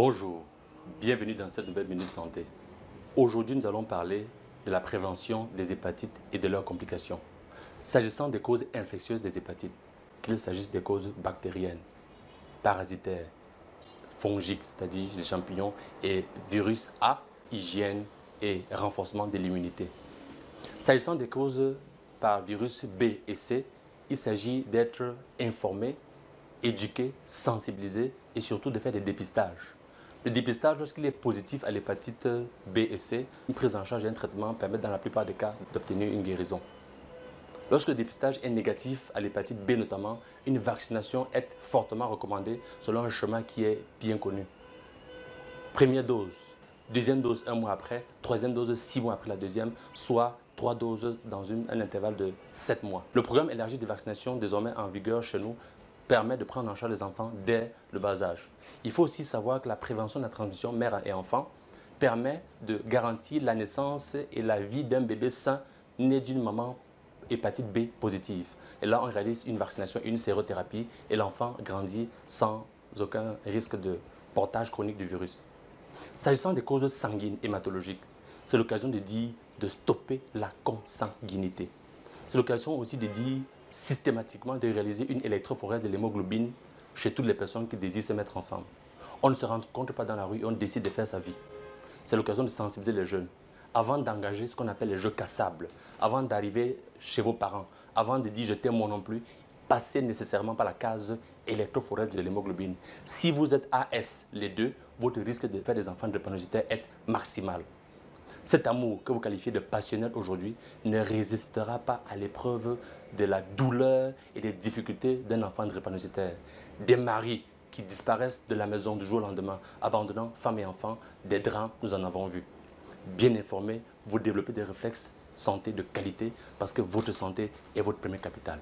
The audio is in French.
Bonjour, bienvenue dans cette nouvelle Minute Santé. Aujourd'hui, nous allons parler de la prévention des hépatites et de leurs complications. S'agissant des causes infectieuses des hépatites, qu'il s'agisse des causes bactériennes, parasitaires, fongiques, c'est-à-dire les champignons, et virus A, hygiène et renforcement de l'immunité. S'agissant des causes par virus B et C, il s'agit d'être informé, éduqué, sensibilisé et surtout de faire des dépistages. Le dépistage, lorsqu'il est positif à l'hépatite B et C, une prise en charge et un traitement permettent dans la plupart des cas d'obtenir une guérison. Lorsque le dépistage est négatif à l'hépatite B notamment, une vaccination est fortement recommandée selon un chemin qui est bien connu. Première dose, deuxième dose 1 mois après, troisième dose 6 mois après la deuxième, soit 3 doses dans un intervalle de 7 mois. Le programme élargi de vaccination désormais en vigueur chez nous permet de prendre en charge les enfants dès le bas âge. Il faut aussi savoir que la prévention de la transmission mère et enfant permet de garantir la naissance et la vie d'un bébé sain né d'une maman hépatite B positive. Et là, on réalise une vaccination, une sérothérapie et l'enfant grandit sans aucun risque de portage chronique du virus. S'agissant des causes sanguines hématologiques, c'est l'occasion de dire de stopper la consanguinité. C'est l'occasion aussi de dire systématiquement de réaliser une électrophorèse de l'hémoglobine chez toutes les personnes qui désirent se mettre ensemble. On ne se rencontre pas dans la rue et on décide de faire sa vie. C'est l'occasion de sensibiliser les jeunes. Avant d'engager ce qu'on appelle les jeux cassables, avant d'arriver chez vos parents, avant de dire je t'aime moi non plus, passez nécessairement par la case électrophorèse de l'hémoglobine. Si vous êtes AS, les deux, votre risque de faire des enfants drépanocytaires est maximal. Cet amour que vous qualifiez de passionnel aujourd'hui ne résistera pas à l'épreuve de la douleur et des difficultés d'un enfant drépanocytaire. Des maris qui disparaissent de la maison du jour au lendemain, abandonnant femmes et enfants, des drames, nous en avons vu. Bien informé, vous développez des réflexes santé de qualité parce que votre santé est votre premier capital.